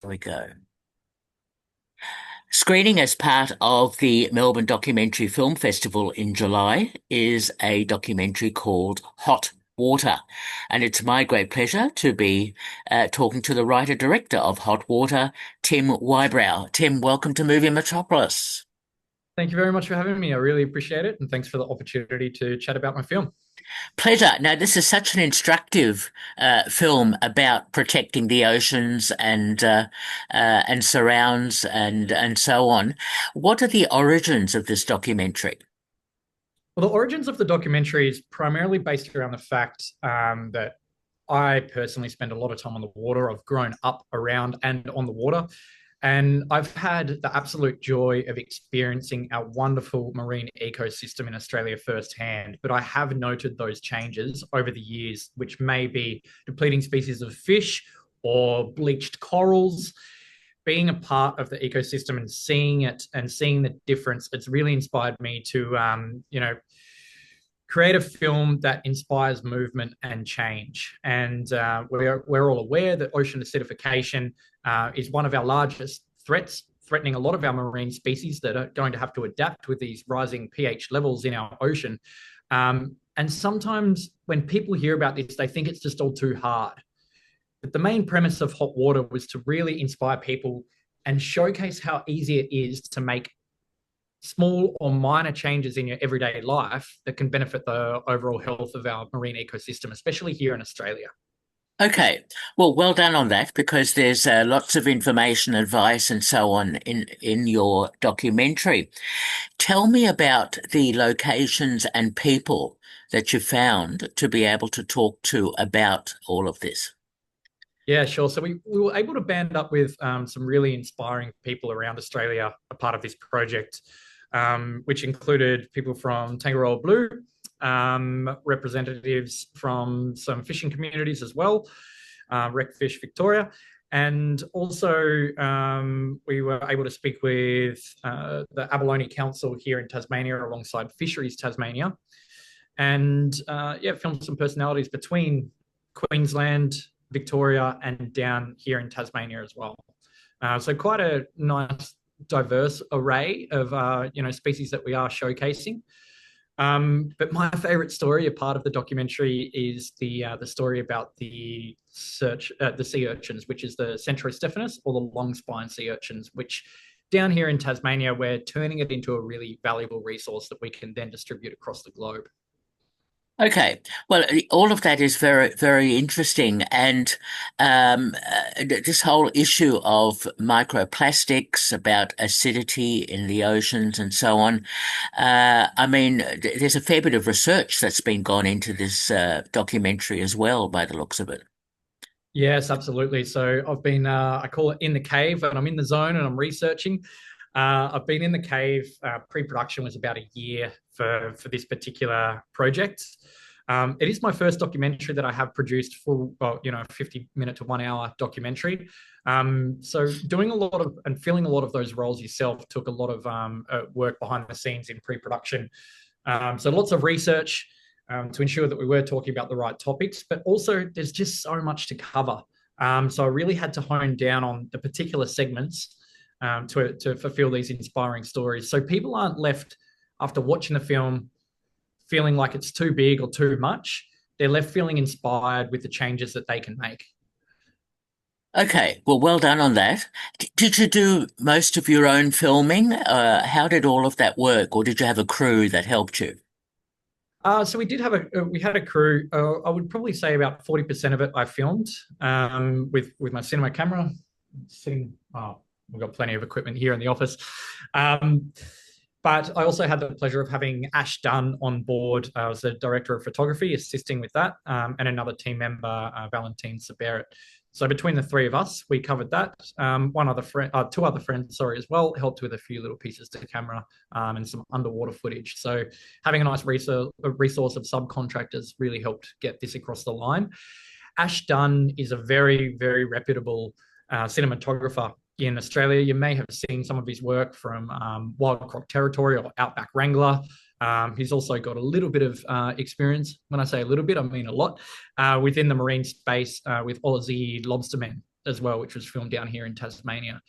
There we go. Screening as part of the Melbourne Documentary Film Festival in July is a documentary called Hot Water. And it's my great pleasure to be talking to the writer-director of Hot Water, Tim Whybrow. Tim, welcome to Movie Metropolis. Thank you very much for having me. I really appreciate it. And thanks for the opportunity to chat about my film. Pleasure. Now, this is such an instructive film about protecting the oceans and surrounds and so on. What are the origins of this documentary? Well, the origins of the documentary is primarily based around the fact that I personally spend a lot of time on the water. I've grown up around and on the water. And I've had the absolute joy of experiencing our wonderful marine ecosystem in Australia firsthand. But I have noted those changes over the years, which may be depleting species of fish or bleached corals. Being a part of the ecosystem and seeing it and seeing the difference, it's really inspired me to, create a film that inspires movement and change. And we're all aware that ocean acidification is one of our largest threats, threatening a lot of our marine species that are going to have to adapt with these rising pH levels in our ocean. And sometimes when people hear about this, they think it's just all too hard. But the main premise of Hot Water was to really inspire people and showcase how easy it is to make small or minor changes in your everyday life that can benefit the overall health of our marine ecosystem, especially here in Australia. Okay, well, well done on that because there's lots of information, advice, and so on in your documentary. Tell me about the locations and people that you found to be able to talk to about all of this. Yeah, sure. So we were able to band up with some really inspiring people around Australia, a part of this project, which included people from Tangaroa Blue, representatives from some fishing communities as well, Recfish Victoria. And also, we were able to speak with the Abalone Council here in Tasmania alongside Fisheries Tasmania. And yeah, filmed some personalities between Queensland, Victoria, and down here in Tasmania as well. So quite a nice, diverse array of species that we are showcasing. But my favourite story, a part of the documentary, is the story about the sea urchins, which is the Centrostephanus or the long spine sea urchins, which down here in Tasmania, we're turning it into a really valuable resource that we can then distribute across the globe. Okay, well, all of that is very, very interesting, and this whole issue of microplastics, about acidity in the oceans, and so on. I mean, there's a fair bit of research that's been gone into this documentary as well, by the looks of it. Yes, absolutely. So I've been, I call it in the cave, and I'm in the zone and I'm researching. I've been in the cave. Pre-production was about a year for this particular project. It is my first documentary that I have produced full, well, 50-minute to 1 hour documentary. So doing a lot of and filling a lot of those roles yourself took a lot of work behind the scenes in pre-production. So lots of research to ensure that we were talking about the right topics, but also there's just so much to cover. So I really had to hone down on the particular segments to fulfill these inspiring stories. So people aren't left after watching the film feeling like it's too big or too much. They're left feeling inspired with the changes that they can make. Okay, well, well done on that. Did you do most of your own filming? How did all of that work, or did you have a crew that helped you? So we had a crew. I would probably say about 40% of it I filmed with my cinema camera. Sitting, oh, we've got plenty of equipment here in the office. Um, but I also had the pleasure of having Ash Dunn on board as the director of photography, assisting with that, and another team member, Valentine Saberet. So between the three of us, we covered that. Two other friends, sorry, as well, helped with a few little pieces to camera and some underwater footage. So having a nice resource of subcontractors really helped get this across the line. Ash Dunn is a very, very reputable cinematographer in Australia. You may have seen some of his work from Wild Croc Territory or Outback Wrangler. He's also got a little bit of experience. When I say a little bit, I mean a lot within the marine space with Aussie lobstermen as well, which was filmed down here in Tasmania.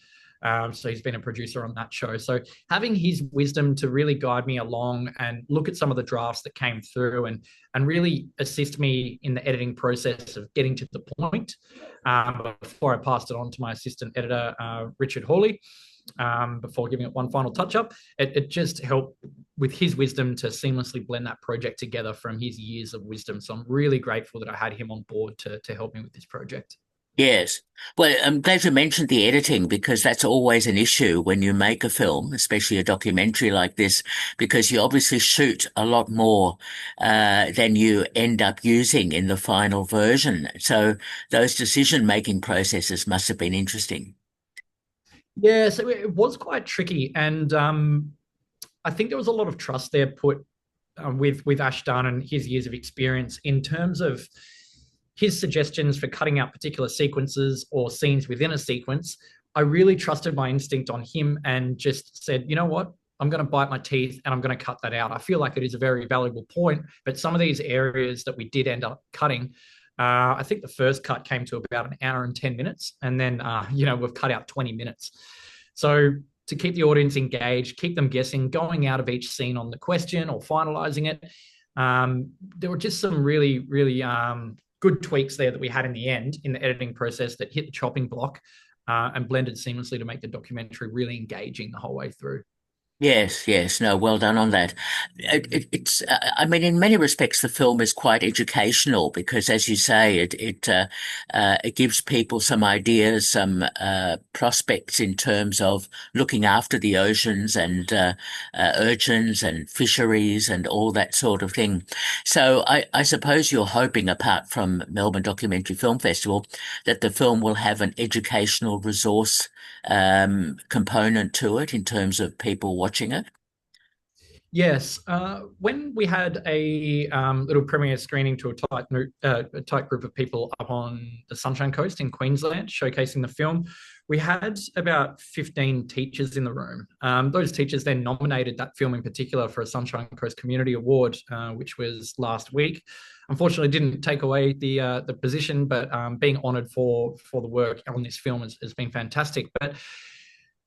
So he's been a producer on that show. So having his wisdom to really guide me along and look at some of the drafts that came through and really assist me in the editing process of getting to the point before I passed it on to my assistant editor, Richard Hawley, before giving it one final touch up. It just helped with his wisdom to seamlessly blend that project together from his years of wisdom. So I'm really grateful that I had him on board to help me with this project. Yes. Well, I'm glad you mentioned the editing because that's always an issue when you make a film, especially a documentary like this, because you obviously shoot a lot more than you end up using in the final version. So those decision-making processes must have been interesting. Yeah, so it was quite tricky, and I think there was a lot of trust there put with Ashton and his years of experience in terms of his suggestions for cutting out particular sequences or scenes within a sequence. I really trusted my instinct on him and just said, you know what? I'm going to bite my teeth and I'm going to cut that out. I feel like it is a very valuable point, but some of these areas that we did end up cutting, I think the first cut came to about an hour and 10 minutes. And then, we've cut out 20 minutes. So to keep the audience engaged, keep them guessing, going out of each scene on the question or finalizing it, there were just some really, really good tweaks there that we had in the end in the editing process that hit the chopping block and blended seamlessly to make the documentary really engaging the whole way through. Yes, yes, no, well done on that. I mean, in many respects, the film is quite educational because, as you say, it gives people some ideas, some prospects in terms of looking after the oceans and urchins and fisheries and all that sort of thing. So, I suppose you're hoping, apart from Melbourne Documentary Film Festival, that the film will have an educational resource component to it in terms of people watching it? Yes, when we had a little premiere screening to a tight group of people up on the Sunshine Coast in Queensland, showcasing the film, we had about 15 teachers in the room. Those teachers then nominated that film in particular for a Sunshine Coast Community Award, which was last week. Unfortunately, didn't take away the position, but being honoured for the work on this film has been fantastic. But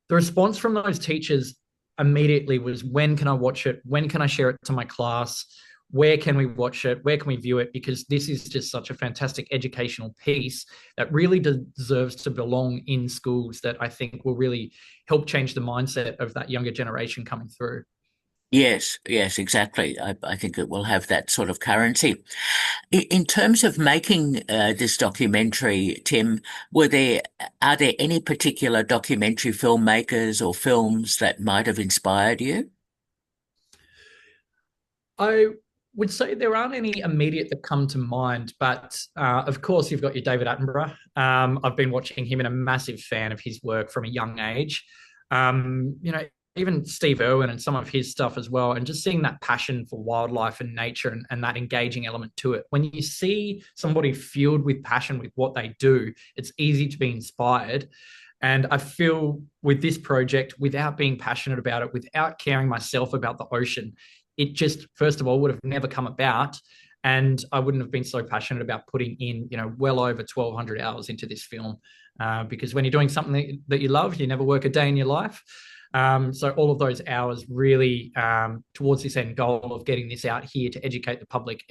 the response from those teachers immediately was, when can I watch it? When can I share it to my class? Where can we watch it? Where can we view it? Because this is just such a fantastic educational piece that really deserves to belong in schools, that I think will really help change the mindset of that younger generation coming through. Yes, yes, exactly. I think it will have that sort of currency. In terms of making this documentary, Tim, are there any particular documentary filmmakers or films that might have inspired you? I would say there aren't any immediate that come to mind, but of course you've got your David Attenborough. I've been watching him and a massive fan of his work from a young age. Even Steve Irwin and some of his stuff as well, and just seeing that passion for wildlife and nature and that engaging element to it. When you see somebody fueled with passion with what they do, it's easy to be inspired. And I feel with this project, without being passionate about it, without caring myself about the ocean, it just, first of all, would have never come about. And I wouldn't have been so passionate about putting in, well over 1,200 hours into this film. Because when you're doing something that you love, you never work a day in your life. So all of those hours really towards this end goal of getting this out here to educate the public,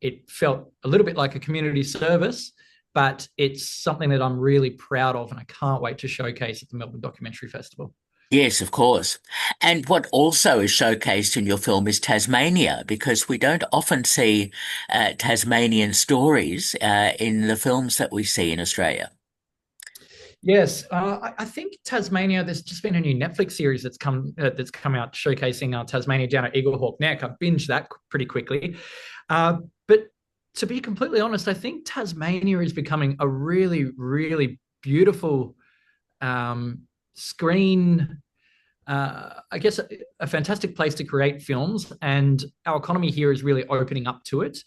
it felt a little bit like a community service, but it's something that I'm really proud of, and I can't wait to showcase at the Melbourne Documentary Festival. Yes, of course. And what also is showcased in your film is Tasmania, because we don't often see Tasmanian stories in the films that we see in Australia. Yes, I think Tasmania. There's just been a new Netflix series that's come out showcasing Tasmania down at Eaglehawk Neck. I binged that pretty quickly, but to be completely honest, I think Tasmania is becoming a really, really beautiful screen. I guess a fantastic place to create films, and our economy here is really opening up to it.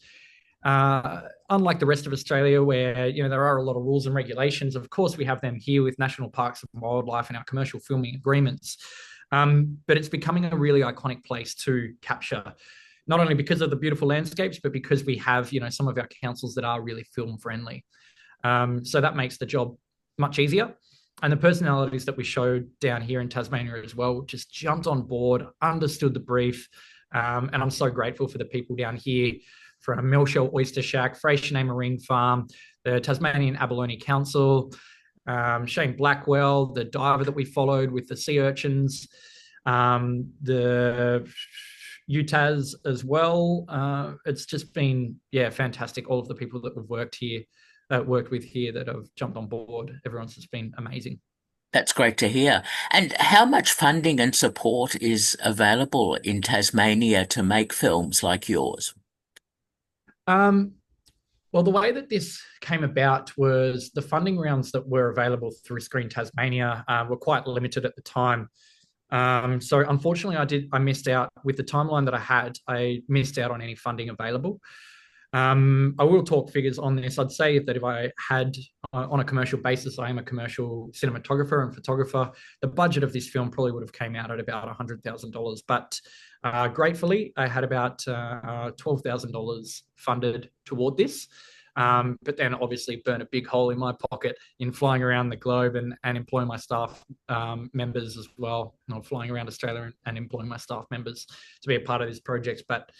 Unlike the rest of Australia, where there are a lot of rules and regulations, of course we have them here with national parks and wildlife and our commercial filming agreements. But it's becoming a really iconic place to capture, not only because of the beautiful landscapes, but because we have some of our councils that are really film friendly. So that makes the job much easier. And the personalities that we showed down here in Tasmania as well just jumped on board, understood the brief. And I'm so grateful for the people down here from Millshell Oyster Shack, Freycinet Marine Farm, the Tasmanian Abalone Council, Shane Blackwell, the diver that we followed with the sea urchins, the UTAS as well. It's just been, yeah, fantastic. All of the people that we've worked with here that have jumped on board. Everyone's just been amazing. That's great to hear. And how much funding and support is available in Tasmania to make films like yours? Um, well, the way that this came about was the funding rounds that were available through Screen Tasmania were quite limited at the time. So unfortunately, I missed out with the timeline that I had. I missed out on any funding available. I will talk figures on this. I'd say that if I had, on a commercial basis, I am a commercial cinematographer and photographer, the budget of this film probably would have came out at about $100,000. But gratefully, I had about $12,000 funded toward this. But then obviously burn a big hole in my pocket in flying around the globe and employing my staff members as well, not flying around Australia and employing my staff members to be a part of this project. But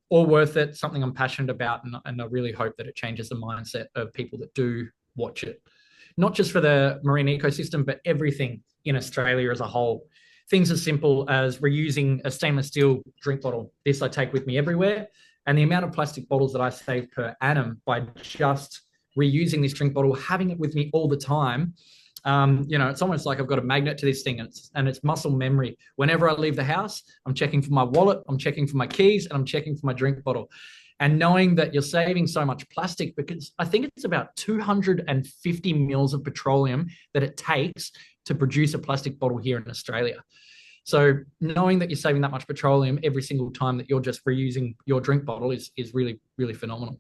all worth it, something I'm passionate about, and I really hope that it changes the mindset of people that do watch it. Not just for the marine ecosystem, but everything in Australia as a whole. Things as simple as reusing a stainless steel drink bottle. This I take with me everywhere. And the amount of plastic bottles that I save per annum by just reusing this drink bottle, having it with me all the time, it's almost like I've got a magnet to this thing, and it's muscle memory. Whenever I leave the house, I'm checking for my wallet, I'm checking for my keys, and I'm checking for my drink bottle. And knowing that you're saving so much plastic, because I think it's about 250 mils of petroleum that it takes to produce a plastic bottle here in Australia. So knowing that you're saving that much petroleum every single time that you're just reusing your drink bottle is really, really phenomenal.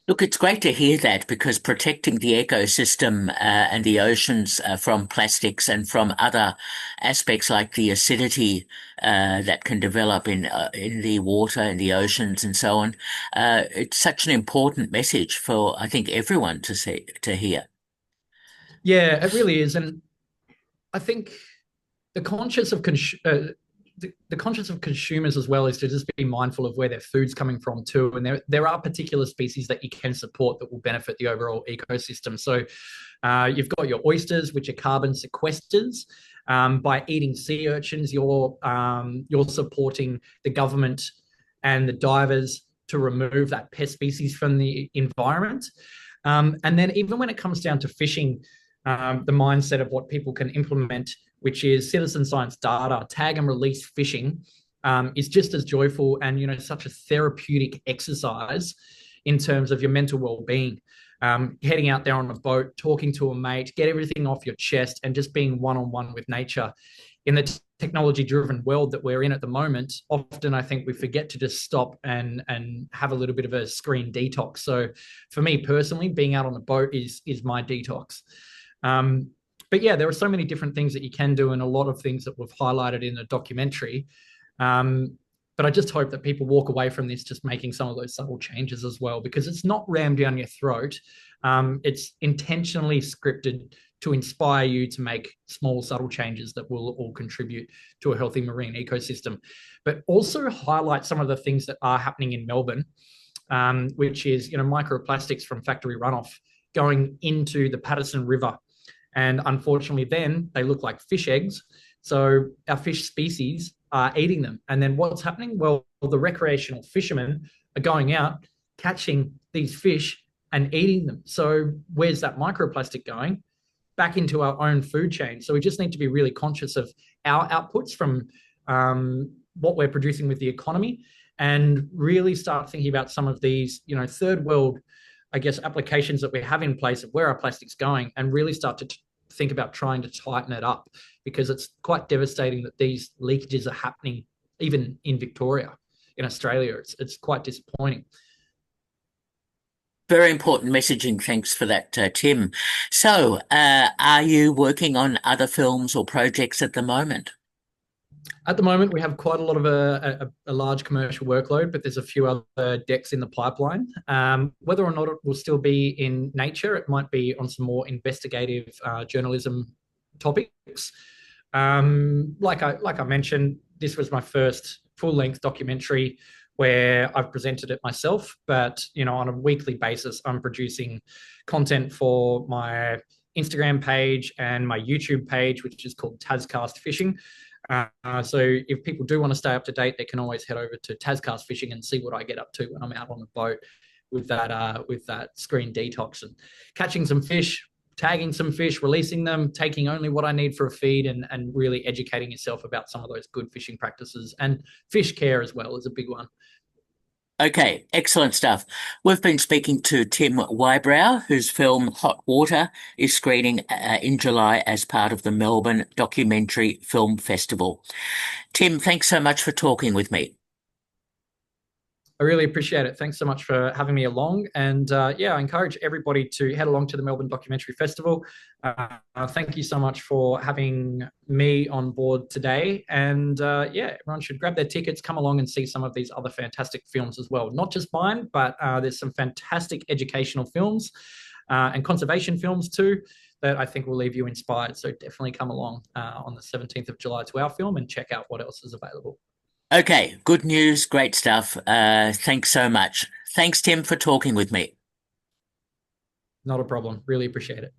Look, it's great to hear that because protecting the ecosystem and the oceans from plastics and from other aspects like the acidity that can develop in the water, in the oceans, and so on, it's such an important message for I think everyone to hear. Yeah, it really is, and I think the conscious of the conscious of consumers as well is to just be mindful of where their food's coming from too. And there are particular species that you can support that will benefit the overall ecosystem. So you've got your oysters, which are carbon sequesters. By eating sea urchins, you're supporting the government and the divers to remove that pest species from the environment. And then even when it comes down to fishing, the mindset of what people can implement, which is citizen science data, tag and release fishing, is just as joyful and such a therapeutic exercise in terms of your mental well-being. Heading out there on a boat, talking to a mate, get everything off your chest, and just being one-on-one with nature. In the technology-driven world that we're in at the moment, often I think we forget to just stop and have a little bit of a screen detox. So for me personally, being out on a boat is my detox. But yeah, there are so many different things that you can do, and a lot of things that we've highlighted in the documentary. But I just hope that people walk away from this just making some of those subtle changes as well, because it's not rammed down your throat. It's intentionally scripted to inspire you to make small, subtle changes that will all contribute to a healthy marine ecosystem, but also highlight some of the things that are happening in Melbourne, which is microplastics from factory runoff going into the Patterson River. And unfortunately, then they look like fish eggs. So our fish species are eating them. And then what's happening? Well, the recreational fishermen are going out, catching these fish and eating them. So where's that microplastic going? Back into our own food chain. So we just need to be really conscious of our outputs from what we're producing with the economy, and really start thinking about some of these, third world, I guess, applications that we have in place of where our plastic's going, and really start to think about trying to tighten it up, because it's quite devastating that these leakages are happening even in Victoria, in Australia. It's quite disappointing. Very important messaging. Thanks for that, Tim. So, are you working on other films or projects at the moment? At the moment, we have quite a lot of a large commercial workload, but there's a few other decks in the pipeline. Whether or not it will still be in nature, it might be on some more investigative journalism topics. Like I mentioned, this was my first full length documentary where I've presented it myself, but on a weekly basis, I'm producing content for my Instagram page and my YouTube page, which is called Tascast Fishing. So if people do want to stay up to date, they can always head over to Tascast Fishing and see what I get up to when I'm out on the boat with that screen detox and catching some fish, tagging some fish, releasing them, taking only what I need for a feed, and really educating yourself about some of those good fishing practices. And fish care as well is a big one. Okay, excellent stuff. We've been speaking to Tim Whybrow, whose film Hot Water is screening in July as part of the Melbourne Documentary Film Festival. Tim, thanks so much for talking with me. I really appreciate it. Thanks so much for having me along. And yeah, I encourage everybody to head along to the Melbourne Documentary Festival. Thank you so much for having me on board today. And yeah, everyone should grab their tickets, come along and see some of these other fantastic films as well. Not just mine, but there's some fantastic educational films and conservation films too that I think will leave you inspired. So definitely come along on the 17th of July to our film and check out what else is available. Okay, good news, great stuff. Thanks so much. Thanks, Tim, for talking with me. Not a problem. Really appreciate it.